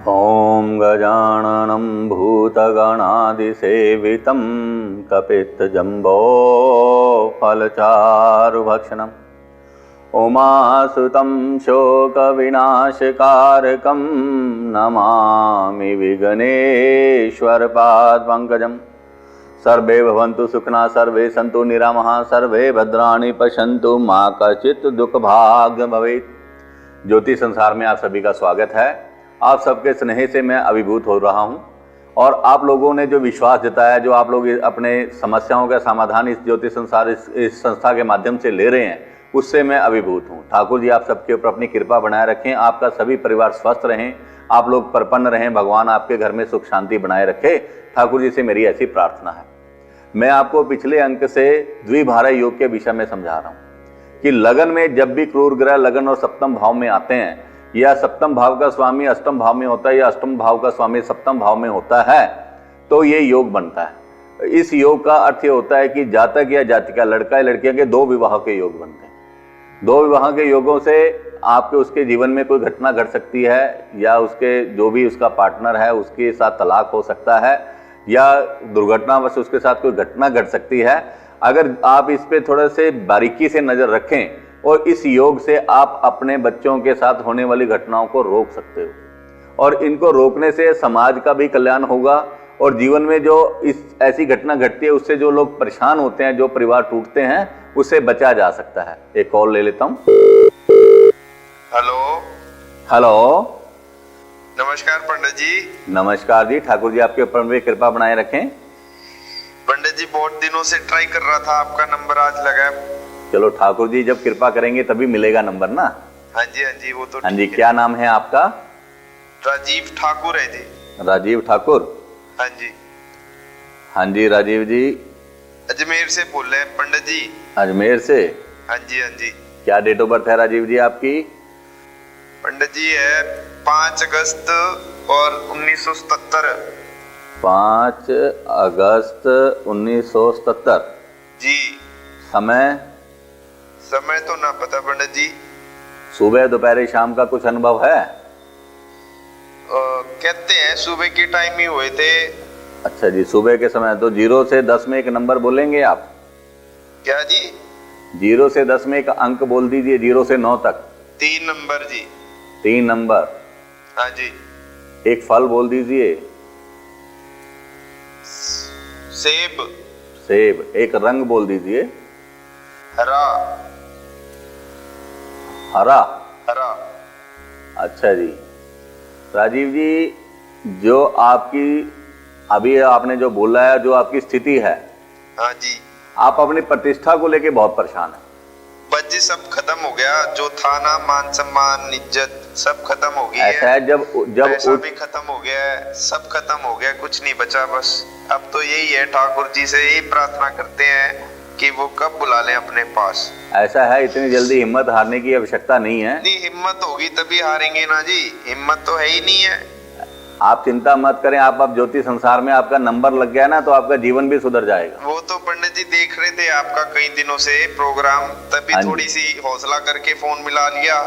ॐ गजाननं भूतगणादिसेवितं कपित्थजम्बोफलचारुभक्षणम् उमासुतं शोकविनाशकारकं नमामि विघ्नेश्वरपादपङ्कजम्। सर्वे भवन्तु सुखिनः, सर्वे सन्तु निरामः, सर्वे भद्राणि पश्यन्तु, मा कश्चित् दुःखभाग् भवेत्। ज्योति संसार में आप सभी का स्वागत है। आप सबके स्नेह से मैं अभिभूत हो रहा हूं और आप लोगों ने जो विश्वास जताया, जो आप लोग अपने समस्याओं का समाधान इस ज्योति संसार इस संस्था के माध्यम से ले रहे हैं, उससे मैं अभिभूत हूं। ठाकुर जी आप सबके ऊपर अपनी कृपा बनाए रखें, आपका सभी परिवार स्वस्थ रहें, आप लोग प्रपन्न रहें, भगवान आपके घर में सुख शांति बनाए रखे। ठाकुर जी से मेरी ऐसी प्रार्थना है। मैं आपको पिछले अंक से द्विभारय योग के विषय में समझा रहा हूं कि लगन में जब भी क्रूर ग्रह लगन और सप्तम भाव में आते हैं, या सप्तम भाव का स्वामी अष्टम भाव में होता है या अष्टम भाव का स्वामी सप्तम भाव में होता है, तो ये योग बनता है। इस योग का अर्थ ये होता है कि जातक या जातिका, लड़का या लड़कियां के दो विवाह के योग बनते हैं। दो विवाह के योगों से आपके उसके जीवन में कोई घटना घट सकती है, या उसके जो भी उसका पार्टनर है उसके साथ तलाक हो सकता है, या दुर्घटनावश उसके साथ कोई घटना घट सकती है। अगर आप इस पे थोड़े से बारीकी से नजर रखें और इस योग से आप अपने बच्चों के साथ होने वाली घटनाओं को रोक सकते हो, और इनको रोकने से समाज का भी कल्याण होगा, और जीवन में जो इस ऐसी घटना घटती है उससे जो लोग परेशान होते हैं, जो परिवार टूटते हैं, उससे बचा जा सकता है। एक कॉल ले लेता हूँ। हेलो हेलो, नमस्कार पंडित जी। नमस्कार जी। ठाकुर जी आपके ऊपर में कृपा बनाए रखें। पंडित जी बहुत दिनों से ट्राई कर रहा था, आपका नंबर आज लगा। चलो ठाकुर जी जब कृपा करेंगे तभी मिलेगा नंबर ना। हाँ जी वो तो हाँ जी। ठीक है। क्या नाम है आपका? राजीव ठाकुर है जी। राजीव ठाकुर। हाँ जी। हाँ जी राजीव जी। अजमेर से बोल रहे हैं पंडित जी। अजमेर से? हाँ जी। क्या डेट ऑफ बर्थ है राजीव जी आपकी? पंडित जी है 5 अगस्त और 1977। 5 अगस्त 1977 जी। समय तो ना पता पंडित जी। सुबह दोपहर शाम का कुछ अनुभव है? कहते हैं सुबह के टाइम ही हुए थे। अच्छा जी, सुबह के समय। तो 0 से 10 में एक नंबर बोलेंगे आप? क्या जी? 0 से 10 में एक अंक बोल दीजिए, 0 से 9 तक। 3 नंबर जी। 3 नंबर। हाँ जी। एक फल बोल दीजिए। सेब। सेब। एक रंग बोल दीजिए। हरा। हरा। हरा। अच्छा जी। राजीव जी, जो आपकी अभी आपने जो बोला है, जो आपकी स्थिति है, हाँ जी, आप अपनी प्रतिष्ठा को लेके बहुत परेशान है। बस जी सब खत्म हो गया, जो था ना, मान सम्मान इज्जत सब खत्म हो गई ऐसा है, जब पैसा भी खत्म हो गया है, सब खत्म हो गया, कुछ नहीं बचा। बस अब तो यही है, ठाकुर जी से यही प्रार्थना करते हैं कि वो कब बुला लें अपने पास। ऐसा है, इतनी जल्दी हिम्मत हारने की आवश्यकता नहीं है। नहीं, हिम्मत होगी तभी हारेंगे ना जी, हिम्मत तो है ही नहीं है। आप चिंता मत करें। आप अब ज्योति संसार में आपका नंबर लग गया ना, तो आपका जीवन भी सुधर जाएगा। वो तो पंडित जी देख रहे थे आपका कई दिनों से प्रोग्राम, तभी थोड़ी सी हौसला करके फोन मिला लिया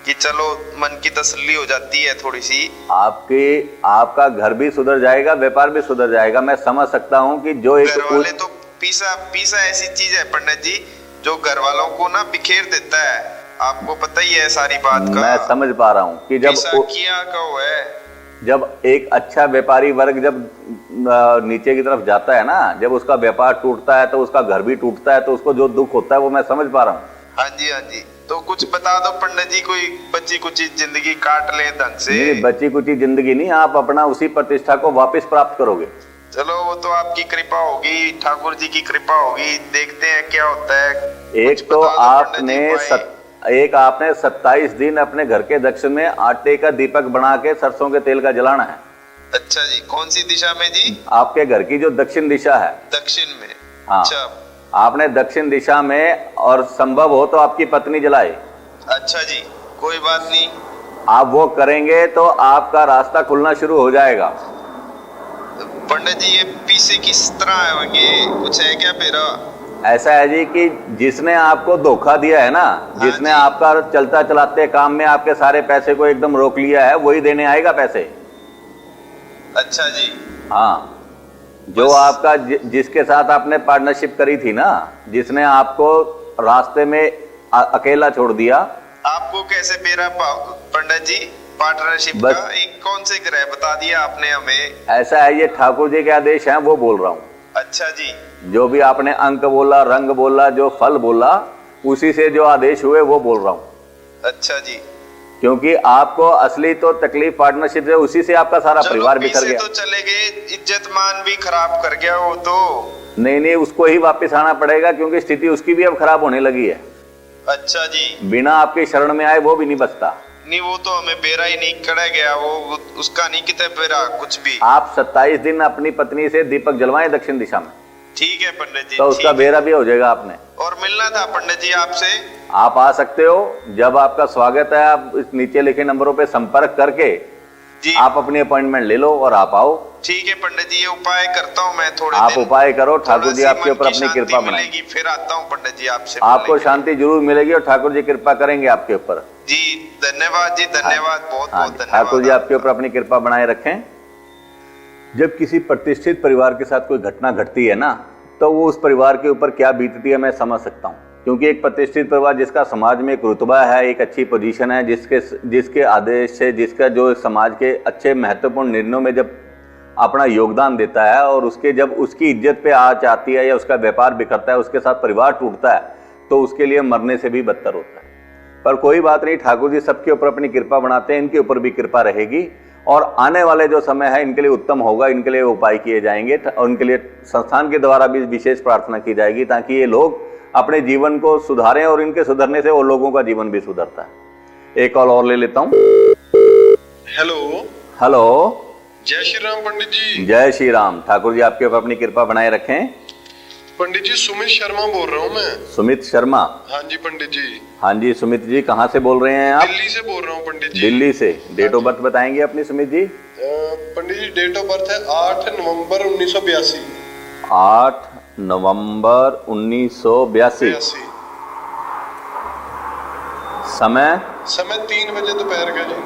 कि चलो मन की तसल्ली हो जाती है थोड़ी सी। आपका घर भी सुधर जाएगा, व्यापार भी सुधर जाएगा। मैं समझ सकता हूँ कि जो एक घर वाले तो पीसा ऐसी चीज है पंडित जी, जो घर वालों को ना बिखेर देता है। आपको पता ही है सारी बात का। मैं समझ पा रहा हूँ कि जब एक अच्छा व्यापारी वर्ग जब नीचे की तरफ जाता है ना, जब उसका व्यापार टूटता है तो उसका घर भी टूटता है, तो उसको जो दुख होता है वो मैं समझ पा रहा हूँ। हाँ जी। तो कुछ बता दो पंडित जी, कोई बची कुची जिंदगी काट ले ढंग से। नहीं, बची कुची जिंदगी नहीं, आप अपना उसी प्रतिष्ठा को वापस प्राप्त करोगे। चलो वो तो आपकी कृपा होगी, ठाकुर जी की कृपा होगी, देखते हैं क्या होता है। एक तो आपने 27 दिन अपने घर के दक्षिण में आटे का दीपक बना के सरसों के तेल का जलाना है। अच्छा जी, कौन सी दिशा में जी? आपके घर की जो दक्षिण दिशा है। दक्षिण में? हाँ। अच्छा। आपने दक्षिण दिशा में, और संभव हो तो आपकी पत्नी जलाए। अच्छा जी, कोई बात नहीं। आप वो करेंगे तो आपका रास्ता खुलना शुरू हो जाएगा। पंडित जी ये पीछे किस तरह आएंगे, कुछ है क्या मेरा? ऐसा है जी कि जिसने आपको धोखा दिया है ना, जिसने आपका चलता चलाते काम में आपके सारे पैसे को एकदम रोक लिया है, वही देने आएगा पैसे। अच्छा जी। हाँ, जो बस। आपका जिसके साथ आपने पार्टनरशिप करी थी ना, जिसने आपको रास्ते में अकेला छोड़ दिया। आपको कैसे मेरा पंडित जी पार्टनरशिप बस। का एक कौन से ग्रह बता दिया आपने हमें? ऐसा है, ये ठाकुर जी के आदेश हैं, वो बोल रहा हूँ। अच्छा जी। जो भी आपने अंक बोला, रंग बोला, जो फल बोला, उसी से जो आदेश हुए वो बोल रहा हूँ। अच्छा जी। क्योंकि आपको असली तो तकलीफ पार्टनरशिप से, उसी से आपका सारा परिवार बिखर गया। तो चले गए, इज्जत मान भी खराब कर गया वो तो। नहीं, उसको ही वापस आना पड़ेगा, क्योंकि स्थिति उसकी भी अब खराब होने लगी है। अच्छा जी। बिना आपके शरण में आए वो भी नहीं बचता। नहीं, वो तो हमें बेरा ही नहीं कड़ा गया, वो उसका नहीं कितने बेरा कुछ भी। आप 27 दिन अपनी पत्नी से दीपक जलवाएं दक्षिण दिशा में। ठीक है पंडित जी। तो उसका बेरा भी हो जाएगा आपने। और मिलना था पंडित जी आपसे। आप आ सकते हो, जब आपका स्वागत है। आप इस नीचे लिखे नंबरों पे संपर्क करके जी आप अपनी अपॉइंटमेंट ले लो और आप आओ। ठीक है पंडित जी, ये उपाय करता हूँ मैं थोड़े आप दिन। उपाय करो, ठाकुर जी थोड़ा सी आपके मन ऊपर की अपनी शांति कृपा बनाए। मिलेगी, फिर आता हूँ पंडित जी आपसे आपको मिलने। शांति जरूर मिलेगी और ठाकुर जी कृपा करेंगे आपके ऊपर। जी धन्यवाद जी, धन्यवाद, बहुत हाँ, बहुत धन्यवाद। ठाकुर जी आपके ऊपर अपनी कृपा बनाए रखें। जब किसी प्रतिष्ठित परिवार के साथ कोई घटना घटती है ना, तो वो उस परिवार के ऊपर क्या बीतती है मैं समझ सकता हूँ। क्योंकि एक प्रतिष्ठित परिवार जिसका समाज में एक रुतबा है, एक अच्छी पोजीशन है, जिसके आदेश से, जिसका जो समाज के अच्छे महत्वपूर्ण निर्णयों में जब अपना योगदान देता है, और उसके जब उसकी इज्जत पे आँच आती है या उसका व्यापार बिखरता है, उसके साथ परिवार टूटता है, तो उसके लिए मरने से भी बदतर होता है। पर कोई बात नहीं, ठाकुर जी सबके ऊपर अपनी कृपा बनाते हैं, इनके ऊपर भी कृपा रहेगी। और आने वाले जो समय है इनके लिए उत्तम होगा, इनके लिए उपाय किए जाएंगे और उनके लिए संस्थान के द्वारा भी विशेष प्रार्थना की जाएगी, ताकि ये लोग अपने जीवन को सुधारें और इनके सुधरने से और लोगों का जीवन भी सुधरता है। एक कॉल और ले लेता हूँ। हेलो। हेलो, जय श्री राम पंडित जी। जय श्री राम। ठाकुर जी आपके ऊपर अपनी कृपा बनाए रखें। पंडित जी सुमित शर्मा बोल रहा हूँ मैं। सुमित शर्मा? हाँ जी पंडित जी। हाँ जी सुमित जी, कहाँ से बोल रहे हैं आप? दिल्ली से बोल रहा हूँ पंडित जी। दिल्ली से। डेट ऑफ बर्थ बताएंगे अपनी सुमित जी? पंडित जी डेट ऑफ बर्थ है 8 नवंबर 1982। 8 नवंबर 1982। समय? समय 3 बजे दोपहर का जी।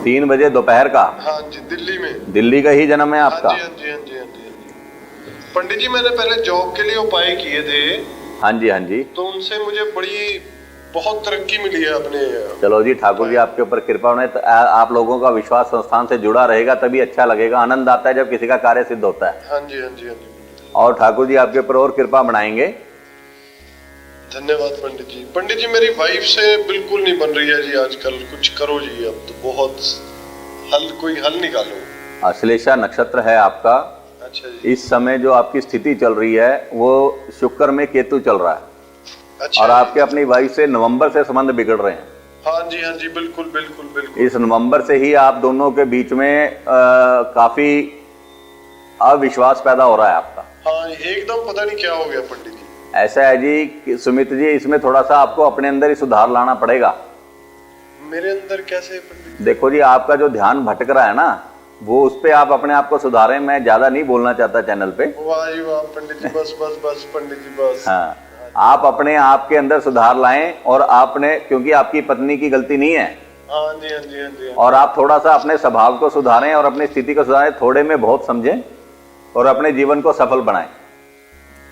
3 बजे दोपहर का? हाँ जी, दिल्ली में। दिल्ली का ही जन्म है आपका? हाँ जी, हाँ जी, हाँ जी, हाँ जी। पंडित जी मैंने पहले जॉब के लिए उपाय किए थे। हाँ जी, हाँ जी। तो उनसे मुझे बहुत तरक्की मिली है अपने। चलो जी, ठाकुर जी आपके ऊपर कृपा होने, तो आप लोगों का विश्वास संस्थान से जुड़ा रहेगा, तभी अच्छा लगेगा। आनंद आता है जब किसी का कार्य सिद्ध होता है। हाँ जी, हाँ जी, हाँ जी। और ठाकुर जी आपके ऊपर और कृपा बनाएंगे। धन्यवाद पंडित जी। पंडित जी मेरी वाइफ से बिल्कुल नहीं बन रही है जी आजकल, कुछ करो जी, अब तो बहुत कोई हल निकालो। अश्लेषा नक्षत्र है आपका। अच्छा जी। इस समय जो आपकी स्थिति चल रही है वो शुक्र में केतु चल रहा है। अच्छा। और आपके अपनी वाइफ से नवंबर से संबंध बिगड़ रहे हैं। हाँ जी, हाँ जी, बिल्कुल बिल्कुल बिल्कुल। इस नवंबर से ही आप दोनों के बीच में काफी अविश्वास पैदा हो रहा है आपका। हाँ एकदम पता नहीं क्या हो गया पंडित जी। ऐसा है जी कि सुमित जी, इसमें थोड़ा सा आपको अपने अंदर ही सुधार लाना पड़ेगा। मेरे अंदर कैसे पंडित जी? देखो जी, आपका जो ध्यान भटक रहा है ना, वो उस पे आप अपने आप को सुधारें। मैं ज्यादा नहीं बोलना चाहता चैनल पे। वाह जी वाह पंडित जी, बस बस बस पंडित जी बस। हाँ, आप अपने आप के अंदर सुधार लाएं। और आपने, क्योंकि आपकी पत्नी की गलती नहीं है। हाँ जी, हाँ जी, हाँ जी। और आप थोड़ा सा अपने स्वभाव को सुधारें और अपनी स्थिति को सुधारें, थोड़े में बहुत समझें और अपने जीवन को सफल बनाएं।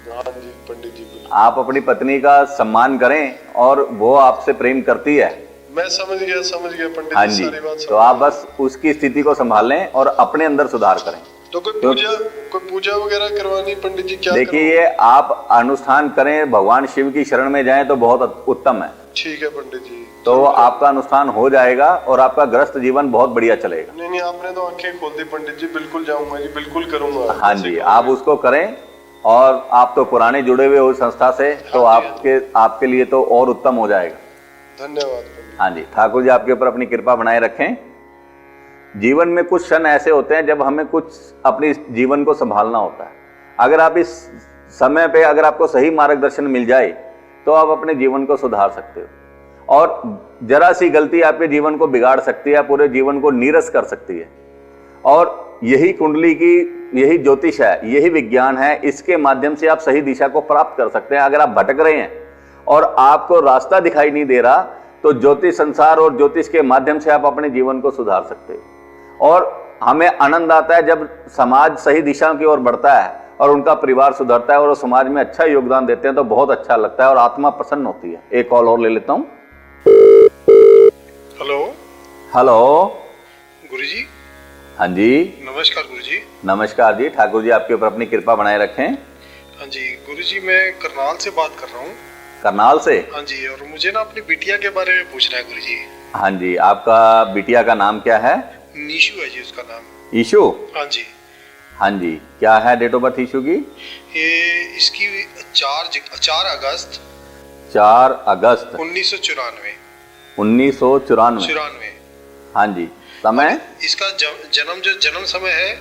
हाँ जी पंडित जी। आप अपनी पत्नी का सम्मान करें और वो आपसे प्रेम करती है। मैं समझ गया पंडित हाँ जी, जी। सारी बात तो आप बस उसकी स्थिति को संभालें और अपने अंदर सुधार करें। तो कोई पूजा वगैरह करवानी पंडित जी? क्या देखिए, ये आप अनुष्ठान करें, भगवान शिव की शरण में जाएं तो बहुत उत्तम है। ठीक है पंडित जी। तो आपका अनुष्ठान हो जाएगा और आपका ग्रस्त जीवन बहुत बढ़िया चलेगा। नहीं आपने तो आंखें खोल दी पंडित जी, बिल्कुल जाऊंगा जी, बिल्कुल करूंगा। हाँ जी, आप उसको करें। और आप तो पुराने जुड़े हुए हो संस्था से, तो आपके लिए तो और उत्तम हो जाएगा। धन्यवाद। हाँ जी, ठाकुर जी आपके ऊपर अपनी कृपा बनाए रखें। जीवन में कुछ क्षण ऐसे होते हैं जब हमें कुछ अपने जीवन को संभालना होता है। अगर आप इस समय पे, अगर आपको सही मार्गदर्शन मिल जाए तो आप अपने जीवन को सुधार सकते हो। और जरा सी गलती आपके जीवन को बिगाड़ सकती है, पूरे जीवन को नीरस कर सकती है। और यही कुंडली की, यही ज्योतिष है, यही विज्ञान है। इसके माध्यम से आप सही दिशा को प्राप्त कर सकते हैं। अगर आप भटक रहे हैं और आपको रास्ता दिखाई नहीं दे रहा, तो ज्योतिष संसार और ज्योतिष के माध्यम से आप अपने जीवन को सुधार सकते हो। और हमें आनंद आता है जब समाज सही दिशा की ओर बढ़ता है और उनका परिवार सुधरता है और वो समाज में अच्छा योगदान देते हैं, तो बहुत अच्छा लगता है और आत्मा प्रसन्न होती है। एक कॉल और ले लेता हूं। हेलो। हेलो गुरुजी। हाँ जी, नमस्कार गुरुजी। नमस्कार जी। ठाकुर जी आपके ऊपर अपनी कृपा बनाए रखें। हाँ जी गुरुजी, मैं करनाल से बात कर रहा हूँ। करनाल से? हाँ जी, और मुझे ना अपनी बिटिया के बारे में पूछना है गुरुजी। हाँ जी, आपका बिटिया का नाम क्या है? निशु है जी उसका नाम। ईशु? हाँ जी। हाँ जी, क्या है डेट ऑफ बर्थ ईशु की? ये इसकी 4 अगस्त 4 अगस्त 1994। 1994। हाँ जी। समय? इसका जन्म समय है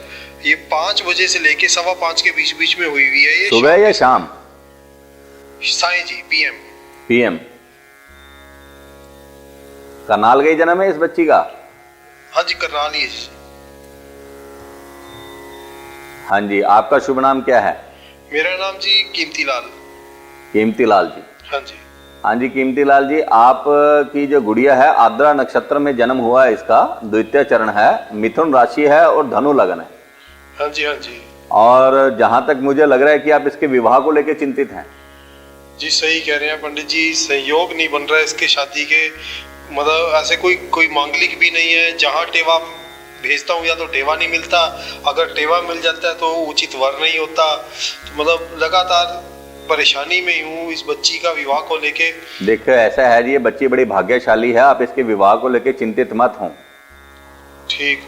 ये 5 बजे से लेके 5:15 के बीच में हुई है। ये सुबह या शाम? साई जी, पीएम। करनाल का ही जन्म है इस बच्ची का? हाँ जी, करनाल ही है जी। हाँ जी, आपका शुभ नाम क्या है? मेरा नाम जी कीमती लाल। कीमती लाल जी। हाँ जी। हाँ जी कीमती लाल जी, आप की जो गुड़िया है आद्रा नक्षत्र में जन्म हुआ है, इसका द्वितीय चरण है, मिथुन राशि है और धनु लगन है। हाँ जी। हाँ जी। और जहां तक मुझे लग रहा है कि आप इसके विवाह को लेकर चिंतित हैं। जी सही कह रहे हैं पंडित जी, संयोग नहीं बन रहा है इसके शादी के। मतलब ऐसे कोई मांगलिक भी नहीं है। जहाँ टेवा भेजता हूँ या तो टेवा नहीं मिलता, अगर टेवा मिल जाता है तो उचित वर नहीं होता। तो मतलब लगातार परेशानी में हूँ इस बच्ची का विवाह को लेके। देखो ऐसा है जी, ये बच्ची बड़ी भाग्यशाली है, आप इसके विवाह को लेकर चिंतित मत हो। ठीक।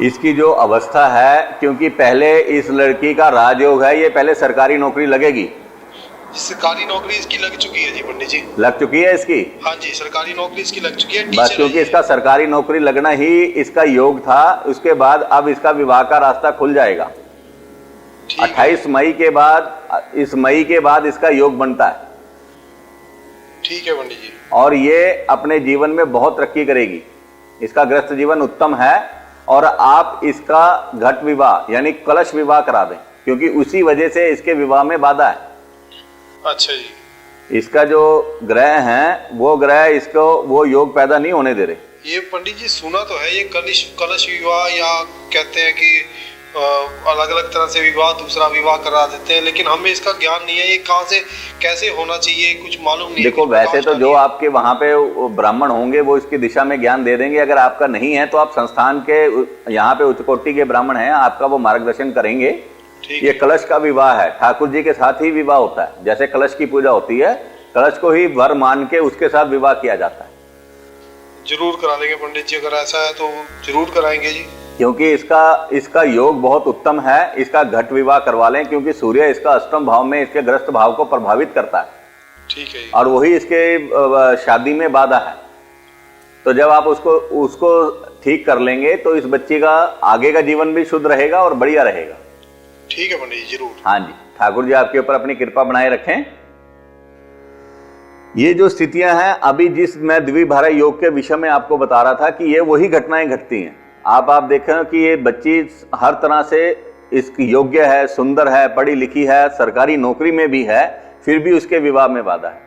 इसकी जो अवस्था है, क्योंकि पहले इस लड़की का राजयोग है, ये पहले सरकारी नौकरी लगेगी। सरकारी नौकरी इसकी लग चुकी है जी पंडित जी। लग चुकी है इसकी? हाँ जी, सरकारी नौकरी इसकी लग चुकी है। बस क्योंकि इसका सरकारी नौकरी लगना ही इसका योग था, उसके बाद अब इसका विवाह का रास्ता खुल जाएगा। 28 मई के बाद, इस मई के बाद इसका योग बनता है। ठीक है पंडित जी। और ये अपने जीवन में बहुत तरक्की करेगी। इसका गृहस्थ जीवन उत्तम है और आप इसका घट विवाह यानी कलश विवाह करा दें, क्योंकि उसी वजह से इसके विवाह में बाधा है। अच्छा जी। इसका जो ग्रह हैं वो ग्रह इसको वो योग पैदा नहीं होने दे रहे। ये पंडित जी सुना तो है ये कलश विवाह, या कहते हैं कि अलग अलग तरह से विवाह, दूसरा विवाह करा देते हैं, लेकिन हमें इसका ज्ञान नहीं है। ये कहाँ से कैसे होना चाहिए कुछ मालूम नहीं। देखो वैसे तो जो आपके वहां पे ब्राह्मण होंगे वो इसकी दिशा में ज्ञान दे देंगे। अगर आपका नहीं है तो आप संस्थान के यहाँ पे उच्च कोटि के ब्राह्मण हैं, आपका वो मार्गदर्शन करेंगे। ये कलश का विवाह है, ठाकुर जी के साथ ही विवाह होता है। जैसे कलश की पूजा होती है, कलश को ही वर मान के उसके साथ विवाह किया जाता है। जरूर करा देंगे पंडित जी, अगर ऐसा है तो जरूर कराएंगे जी। क्योंकि इसका योग बहुत उत्तम है, इसका घट विवाह करवा लें, क्योंकि सूर्य इसका अष्टम भाव में इसके ग्रस्त भाव को प्रभावित करता है। ठीक है। और वही इसके शादी में बाधा है। तो जब आप उसको ठीक कर लेंगे तो इस बच्ची का आगे का जीवन भी शुद्ध रहेगा और बढ़िया रहेगा। ठीक है पंडित जी, जरूर। हाँ जी, ठाकुर जी आपके ऊपर अपनी कृपा बनाए रखें। ये जो स्थितियां हैं अभी जिस मैं द्विभारा योग के विषय में आपको बता रहा था कि ये वही घटनाएं घटती हैं। आप देखें कि ये बच्ची हर तरह से इसकी योग्य है, सुंदर है, पढ़ी लिखी है, सरकारी नौकरी में भी है, फिर भी उसके विवाह में बाधा है।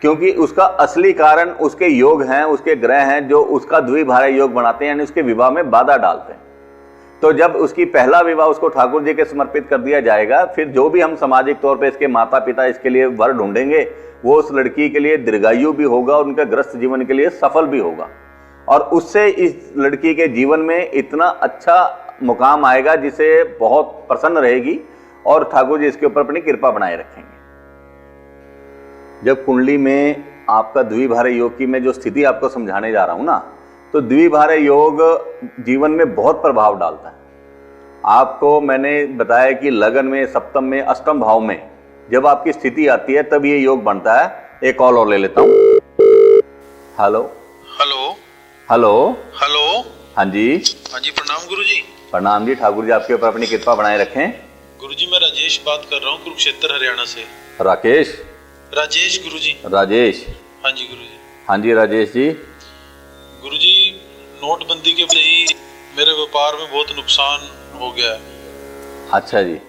क्योंकि उसका असली कारण उसके योग हैं, उसके ग्रह हैं जो उसका द्विभारा योग बनाते हैं, यानी उसके विवाह में बाधा डालते हैं। तो जब उसकी पहला विवाह उसको ठाकुर जी के समर्पित कर दिया जाएगा, फिर जो भी हम सामाजिक तौर पे इसके माता पिता इसके लिए वर ढूंढेंगे वो उस लड़की के लिए दीर्घायु भी होगा और उनके ग्रस्त जीवन के लिए सफल भी होगा। और उससे इस लड़की के जीवन में इतना अच्छा मुकाम आएगा जिसे बहुत प्रसन्न रहेगी और ठाकुर जी इसके ऊपर अपनी कृपा बनाए रखेंगे। जब कुंडली में आपका द्विभारा योग की मैं जो स्थिति आपको समझाने जा रहा हूं ना, तो द्विभारा योग जीवन में बहुत प्रभाव डालता है। आपको मैंने बताया कि लगन में, सप्तम में, अष्टम भाव में जब आपकी स्थिति आती है तब ये योग बनता है। एक कॉल और ले लेता हूं। Hello hello hello hello. हाँ जी। हाँ जी, प्रणाम गुरुजी। प्रणाम जी। ठाकुर जी आपके ऊपर अपनी कृपा बनाए रखें। गुरुजी मैं राजेश बात कर रहा हूँ, कुरुक्षेत्र हरियाणा से। राकेश? राजेश गुरुजी। राजेश? हाँ जी गुरुजी। हाँ जी राजेश जी। गुरुजी नोटबंदी के वजह ही मेरे व्यापार में बहुत नुकसान हो गया है। अच्छा जी।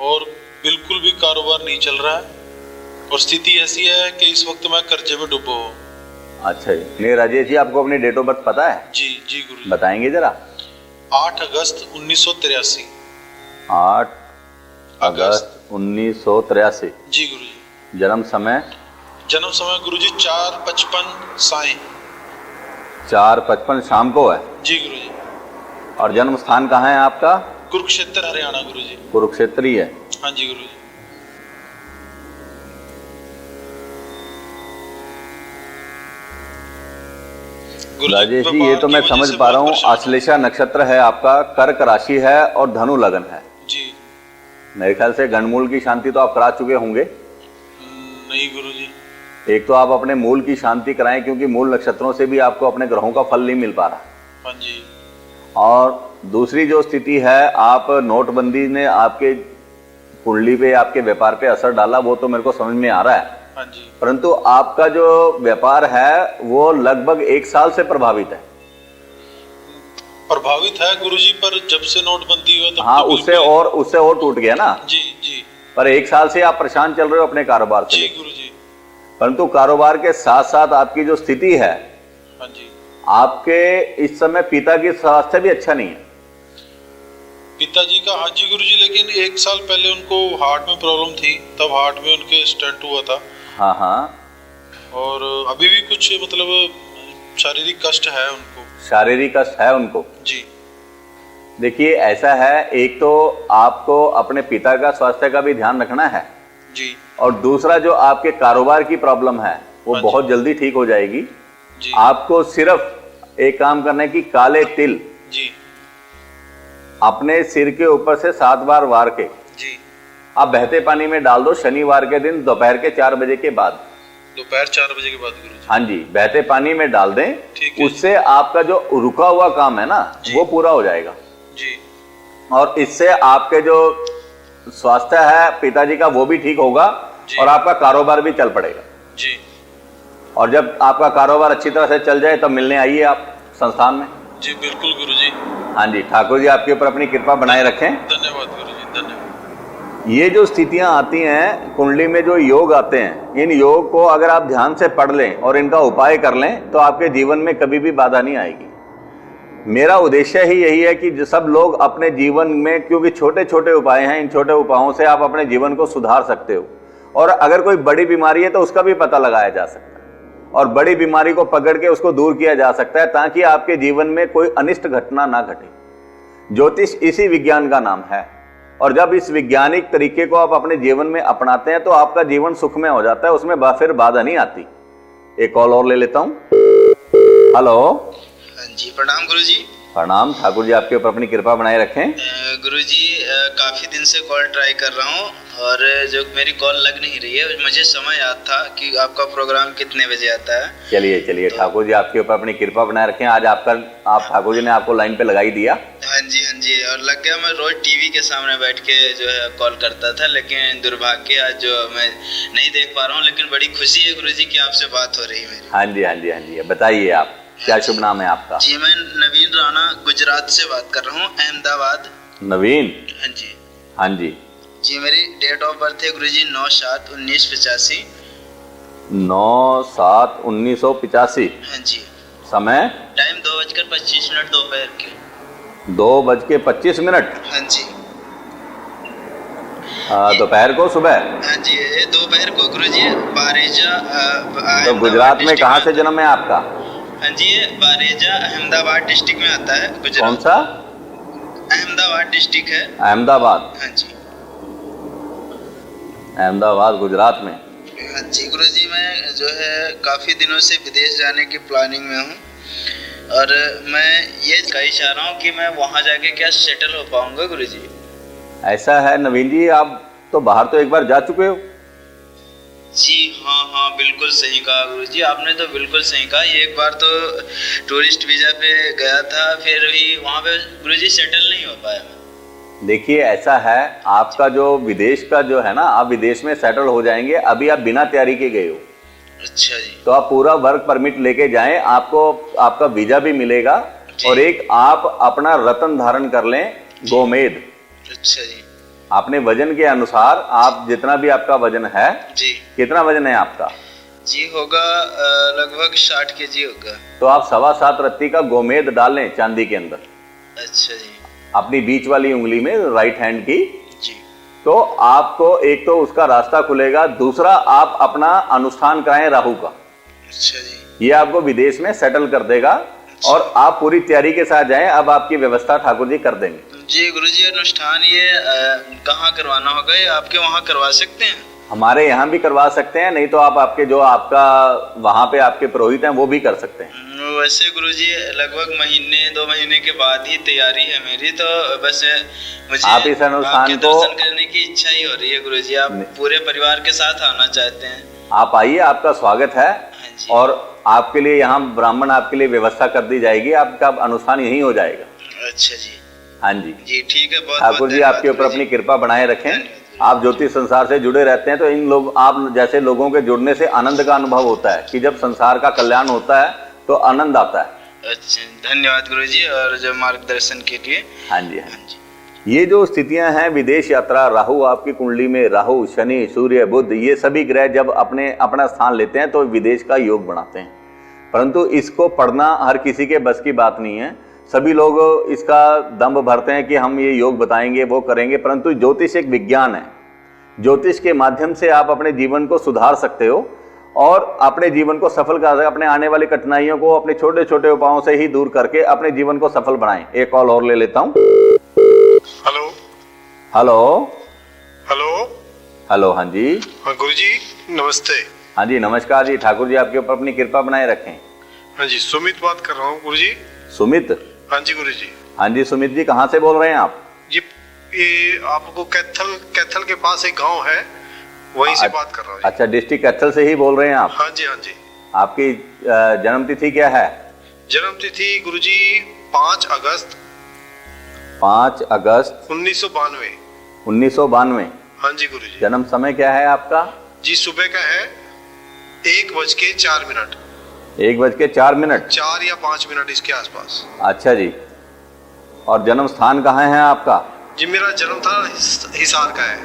और बिल्कुल भी कारोबार नहीं चल रहा है और स्थिति ऐसी है कि इस वक्त मैं कर्जे में डूबा हूँ। अच्छा जी, नहीं राजेश जी, आपको अपनी डेट ऑफ बर्थ पता है? जी जी गुरुजी। बताएंगे जरा। 8 अगस्त 1983। 8 अगस्त 1983। जी गुरुजी। जन्म समय? जन्म समय गुरुजी 4:55 सायं। 4:55 शाम को है। जी गुरुजी। और जन्म स्थान कहाँ है आपका? कुरुक्षेत्र हरियाणा गुरुजी। कुरुक्षेत्र ही है। हाँ जी गुरुजी। राजेश जी, ये तो मैं समझ पा रहा हूँ, आश्लेषा नक्षत्र है आपका, कर्क राशि है और धनु लगन है जी। मेरे ख्याल से गणमूल की शांति तो आप करा चुके होंगे। नहीं गुरुजी। एक तो आप अपने मूल की शांति कराएं, क्योंकि मूल नक्षत्रों से भी आपको अपने ग्रहों का फल नहीं मिल पा रहा। हाँ जी। और दूसरी जो स्थिति है, आप नोटबंदी ने आपके कुंडली पे, आपके व्यापार पे असर डाला, वो तो मेरे को समझ में आ रहा है। हाँ जी। परंतु आपका जो व्यापार है वो लगभग 1 साल से प्रभावित है। प्रभावित है गुरुजी, पर जब से नोटबंदी हुआ तब हाँ, तो उससे और टूट गया ना। जी जी। पर 1 साल से आप परेशान चल रहे हो अपने कारोबार से। जी गुरुजी। परंतु कारोबार के साथ साथ आपकी जो स्थिति है, हाँ जी। आपके इस समय पिता की स्वास्थ्य भी अच्छा नहीं है। पिताजी का, हाँ जी गुरुजी, लेकिन 1 साल पहले उनको हार्ट में प्रॉब्लम थी, तब हार्ट में उनके स्टेंट हुआ था। हाँ हाँ। और अभी भी कुछ मतलब शारीरिक कष्ट है उनको। शारीरिक कष्ट है उनको। जी। देखिए, ऐसा है, एक तो आपको अपने पिता का स्वास्थ्य का भी ध्यान रखना है जी। और दूसरा जो आपके कारोबार की प्रॉब्लम है वो हाँ जी। बहुत जल्दी ठीक हो जाएगी। जी। आपको सिर्फ एक काम करना है कि काले तिल जी। अपने सिर के ऊपर से 7 बार वार के जी। आप बहते पानी में डाल दो, शनिवार के दिन दोपहर के 4 बजे के बाद। दोपहर 4 बजे के बाद गुरुजी। हाँ जी, बहते पानी में डाल दें। ठीक है। उससे आपका जो रुका हुआ काम है ना, वो पूरा हो जाएगा। जी। और इससे आपके जो स्वास्थ्य है पिताजी का वो भी ठीक होगा और आपका कारोबार भी चल पड़ेगा। जी। और जब आपका कारोबार अच्छी तरह से चल जाए तब मिलने आइए आप संस्थान में। जी बिल्कुल गुरुजी। हाँ जी, ठाकुर जी आपके ऊपर अपनी कृपा बनाए रखें। धन्यवाद गुरुजी, धन्यवाद। ये जो स्थितियां आती हैं कुंडली में, जो योग आते हैं, इन योग को अगर आप ध्यान से पढ़ लें और इनका उपाय कर लें तो आपके जीवन में कभी भी बाधा नहीं आएगी। मेरा उद्देश्य ही यही है कि जो सब लोग अपने जीवन में, क्योंकि छोटे छोटे उपाय हैं, इन छोटे उपायों से आप अपने जीवन को सुधार सकते हो। और अगर कोई बड़ी बीमारी है तो उसका भी पता लगाया जा सकता है और बड़ी बीमारी को पकड़ के उसको दूर किया जा सकता है, ताकि आपके जीवन में कोई अनिष्ट घटना ना घटे। ज्योतिष इसी विज्ञान का नाम है और जब इस वैज्ञानिक तरीके को आप अपने जीवन में अपनाते हैं तो आपका जीवन सुखमय हो जाता है, उसमें फिर बाधा नहीं आती। एक कॉल और ले लेता हूं। हेलो। हाँ जी, प्रणाम गुरुजी। प्रणाम, ठाकुर जी आपके ऊपर अपनी कृपा बनाए रखें। गुरुजी, काफी दिन से कॉल ट्राई कर रहा हूँ और जो मेरी कॉल लग नहीं रही है। मुझे समय याद था कि आपका प्रोग्राम कितने बजे आता है। चलिए ठाकुर जी आपके ऊपर अपनी कृपा बनाए रखें। आज आप ठाकुर जी ने आपको लाइन पे लगाई दिया। हाँ जी, और लग गया। मैं रोज टीवी के सामने बैठ के जो है कॉल करता था, लेकिन दुर्भाग्य आज जो मैं नहीं देख पा रहा हूँ। लेकिन बड़ी खुशी है गुरुजी कि आपसे बात हो रही है मेरी। हाँ जी, बताइए आप, क्या शुभ नाम है आपका? जी, मैं नवीन राणा गुजरात से बात कर रहा हूँ, अहमदाबाद। नवीन? हाँ जी। जी, मेरी डेट ऑफ बर्थ है गुरुजी 9/7/1985। 9/7/1985। हाँ जी। समय? टाइम 2:25 दोपहर के। 2:25। हाँ जी। दोपहर को, सुबह? हाँ जी, ये दोपहर को गुरुजी। बारेजा। तो गुजरात में कहाँ से जन्म है आपका? हाँ जी, ये बारेजा अहमदाबाद डिस्ट्रिक्ट में आता है गुजरात। कौन सा? अहमदाबाद डिस्ट्रिक्ट है। अहमदाबाद? हाँ जी। अहमदाबाद गुजरात में। हाँ जी गुरुजी, मैं जो है काफी दिनों से विदेश जाने की प्लानिंग में हूँ और मैं ये कही चाह रहा हूँ कि मैं वहाँ जाके क्या सेटल हो पाऊंगा गुरुजी। ऐसा है नवीन जी, आप तो बाहर तो एक बार जा चुके हो। जी हाँ, बिल्कुल सही कहा गुरुजी, आपने तो बिल्कुल सही कहा। ये एक बार तो टूरिस्ट वीजा पे गया था, फिर भी वहाँ पे गुरुजी सेटल नहीं हो पाया। देखिए, ऐसा है, आपका जो विदेश का जो है ना, आप विदेश में सेटल हो जाएंगे। अभी आप बिना तैयारी के गए हो। अच्छा जी। तो आप पूरा वर्क परमिट लेके जाएं, आपको आपका वीजा भी मिलेगा और एक आप अपना रत्न धारण कर लें, गोमेद। अच्छा जी। अपने वजन के अनुसार, आप जितना भी आपका वजन है। जी। कितना वजन है आपका? जी होगा लगभग 60 kg होगा। तो आप 7.25 रत्ती का गोमेद डाल लें चांदी के अंदर, अच्छा जी। अपनी बीच वाली उंगली में, राइट हैंड की। जी। तो आपको एक तो उसका रास्ता खुलेगा, दूसरा आप अपना अनुष्ठान कराएं राहु का। अच्छा जी। ये आपको विदेश में सेटल कर देगा और आप पूरी तैयारी के साथ जाएं। अब आपकी व्यवस्था ठाकुर जी कर देंगे। जी गुरुजी, अनुष्ठान ये कहाँ करवाना होगा? ये आपके वहाँ करवा सकते हैं? हमारे यहाँ भी करवा सकते हैं, नहीं तो आप आपके जो आपका वहाँ पे आपके पुरोहित हैं वो भी कर सकते हैं। वैसे गुरुजी लगभग महीने 2 महीने के बाद ही तैयारी है मेरी, तो बस मुझे आप इस अनुष्ठान आपके को दर्शन करने की इच्छा ही हो रही है गुरुजी। आप पूरे परिवार के साथ आना चाहते हैं? आप आइए, आपका स्वागत है। हाँ जी। और आपके लिए यहाँ ब्राह्मण आपके लिए व्यवस्था कर दी जाएगी, आपका अनुष्ठान यहीं हो जाएगा। अच्छा जी। हाँ जी जी ठीक है। बहुत ठाकुर जी आपके ऊपर अपनी कृपा बनाए रखें। आप ज्योतिष संसार से जुड़े रहते हैं तो इन लोग आप जैसे लोगों के जुड़ने से आनंद का अनुभव होता है कि जब संसार का कल्याण होता है तो आनंद आता है। अच्छा, धन्यवाद गुरुजी और जो मार्गदर्शन के लिए। हाँ जी, हाँ जी। ये जो स्थितियां हैं, विदेश यात्रा, राहु आपकी कुंडली में, राहु, शनि, सूर्य, बुध, ये सभी ग्रह जब अपना स्थान लेते हैं तो विदेश का योग बनाते हैं। परंतु इसको पढ़ना हर किसी के बस की बात नहीं है। सभी लोग इसका दम्भ भरते हैं कि हम ये योग बताएंगे, वो करेंगे, परंतु ज्योतिष एक विज्ञान है। ज्योतिष के माध्यम से आप अपने जीवन को सुधार सकते हो और अपने जीवन को सफल कर सकते हो। अपने आने वाली कठिनाइयों को अपने छोटे छोटे उपायों से ही दूर करके अपने जीवन को सफल बनाएं। एक कॉल और ले लेता हूं। Hello hello hello hello. हाँ जी। हाँ गुरुजी नमस्ते। हाँ जी नमस्कार जी। ठाकुर जी आपके ऊपर अपनी कृपा बनाए रखें। हाँ जी, सुमित बात कर रहा हूँ गुरुजी। सुमित? हाँ जी गुरुजी। हाँ जी सुमित जी, कहाँ से बोल रहे हैं आप? जी ये आपको कैथल के पास एक गांव है, वहीं से बात कर रहा हूँ। अच्छा, डिस्ट्रिक्ट कैथल से ही बोल रहे हैं आप? हाँ जी हाँ जी। आपकी जन्म तिथि क्या है? जन्म तिथि गुरुजी 5 अगस्त 5 अगस्त 1992। 1992। हाँ जी गुरुजी। जन्म समय क्या है आपका? जी सुबह का है 1:04। 1:04, 4 या 5 मिनट इसके आसपास। अच्छा जी। और जन्म स्थान कहाँ है आपका? जी मेरा जन्म था हिसार का है।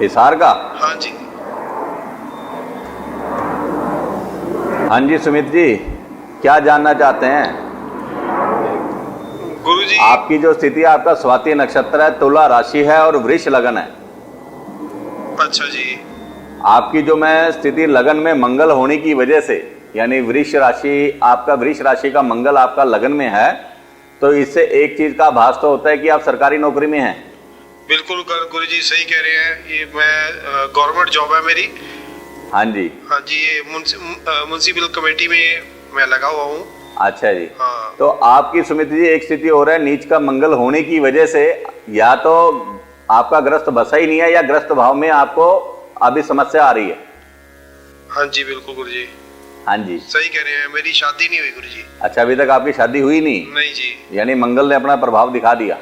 हिसार का? हाँ जी। हाँ जी सुमित जी, क्या जानना चाहते हैं? गुरुजी आपकी जो स्थिति है, आपका स्वाति नक्षत्र है, तुला राशि है और वृष लगन है। अच्छा जी। आपकी जो मैं स्थिति लगन में मंगल होने की वजह से, यानी वृष राशि, आपका वृष राशि का मंगल आपका लगन में है, तो इससे एक चीज का आभास तो होता है कि आप सरकारी नौकरी में हैं। बिल्कुल गुरुजी सही कह रहे हैं। ये मैं गवर्नमेंट जॉब है मेरी। हाँ जी। हाँ जी, ये म्युनिसिपल कमेटी में मैं लगा हुआ हूँ। अच्छा जी। हाँ। तो आपकी सुमित जी एक स्थिति हो रहा है, नीच का मंगल होने की वजह से या तो आपका ग्रस्त बसा ही नहीं है या ग्रस्त भाव में आपको अभी समस्या आ रही है। हाँ जी बिल्कुल गुरुजी। हाँ जी सही कह रहे हैं, मेरी शादी नहीं हुई गुरुजी। अच्छा, अभी तक आपकी शादी हुई नहीं? नहीं जी। यानी मंगल ने अपना प्रभाव दिखा दिया।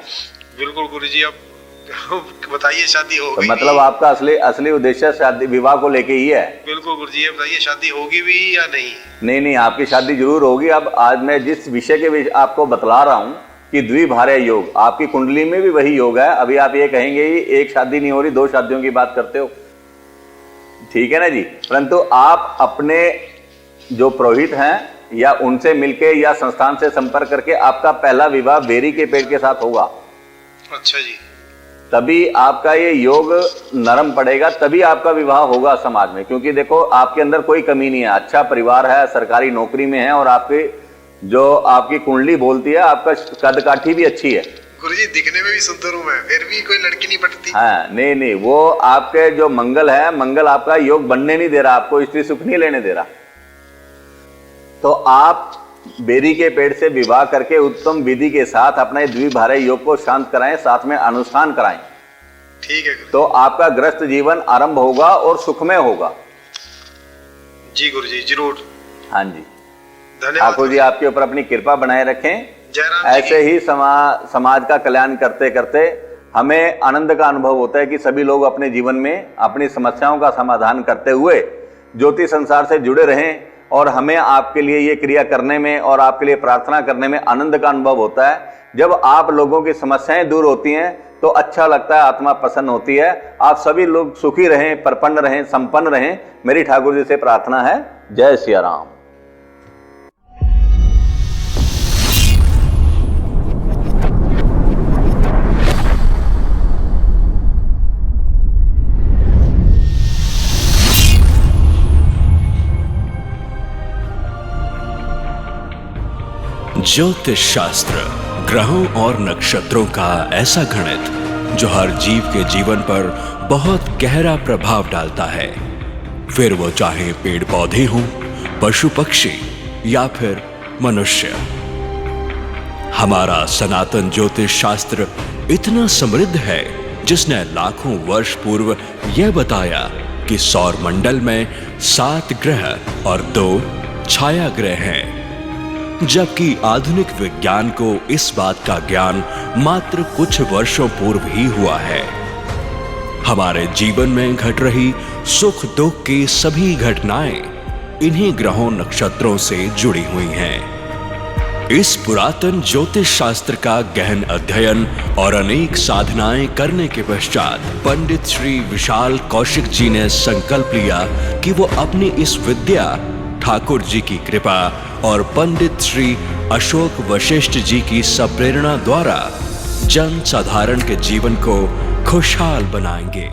बिल्कुल गुरुजी। अब बताइए शादी तो होगी? मतलब आपका असली उद्देश्य शादी विवाह को लेके ही है? बिल्कुल गुरुजी। अब बताइए शादी होगी भी या नहीं? नहीं नहीं, आपकी शादी जरूर होगी। अब आज मैं जिस विषय के आपको बतला रहा हूँ कि द्विभार्य योग, आपकी कुंडली में भी वही योग है। अभी आप ये कहेंगे एक शादी नहीं हो रही, 2 शादियों की बात करते हो, ठीक है ना जी। परंतु आप अपने जो पुरोहित हैं या उनसे मिलके या संस्थान से संपर्क करके आपका पहला विवाह बेरी के पेड़ के साथ होगा। अच्छा जी। तभी आपका ये योग नरम पड़ेगा, तभी आपका विवाह होगा समाज में। क्योंकि देखो आपके अंदर कोई कमी नहीं है, अच्छा परिवार है, सरकारी नौकरी में है और आपकी कुंडली बोलती है, आपका कद काठी भी अच्छी है। गुरुजी दिखने में भी सुंदर हूँ मैं, फिर भी कोई लड़की नहीं पटती। हाँ नहीं नहीं, वो आपके जो मंगल है, मंगल आपका योग बनने नहीं दे रहा, आपको स्त्री सुख नहीं लेने दे रहा। तो आप बेरी के पेड़ से विवाह करके उत्तम विधि के साथ अपने द्विभार्य योग को शांत कराएं, साथ में अनुष्ठान कराएं। ठीक है गुरुजी। तो आपका ग्रस्त जीवन आरंभ होगा और सुखमय होगा। जी गुरुजी जरूर। हाँ जी। धन्यवाद ठाकुर जी आपके ऊपर अपनी कृपा बनाए रखें। जयराम। ऐसे ही समाज का कल्याण करते करते हमें आनंद का अनुभव होता है कि सभी लोग अपने जीवन में अपनी समस्याओं का समाधान करते हुए ज्योतिष संसार से जुड़े रहें और हमें आपके लिए ये क्रिया करने में और आपके लिए प्रार्थना करने में आनंद का अनुभव होता है। जब आप लोगों की समस्याएं दूर होती हैं तो अच्छा लगता है, आत्मा प्रसन्न होती है। आप सभी लोग सुखी रहें, प्रपन्न रहें, संपन्न रहें, मेरी ठाकुर जी से प्रार्थना है। जय सिया राम। ज्योतिष शास्त्र ग्रहों और नक्षत्रों का ऐसा गणित जो हर जीव के जीवन पर बहुत गहरा प्रभाव डालता है, फिर वो चाहे पेड़ पौधे हों, पशु पक्षी या फिर मनुष्य। हमारा सनातन ज्योतिष शास्त्र इतना समृद्ध है जिसने लाखों वर्ष पूर्व यह बताया कि सौर मंडल में 7 ग्रह और 2 छाया ग्रह हैं, जबकि आधुनिक विज्ञान को इस बात का ज्ञान मात्र कुछ वर्षों पूर्व ही हुआ है। हमारे जीवन में घट रही सुख दुख की सभी घटनाएं इन्हीं ग्रहों नक्षत्रों से जुड़ी हुई हैं। इस पुरातन ज्योतिष शास्त्र का गहन अध्ययन और अनेक साधनाएं करने के पश्चात पंडित श्री विशाल कौशिक जी ने संकल्प लिया कि वो अपनी इस विद्या ठाकुर जी की कृपा और पंडित श्री अशोक वशिष्ठ जी की सप्रेरणा द्वारा जन साधारण के जीवन को खुशहाल बनाएंगे।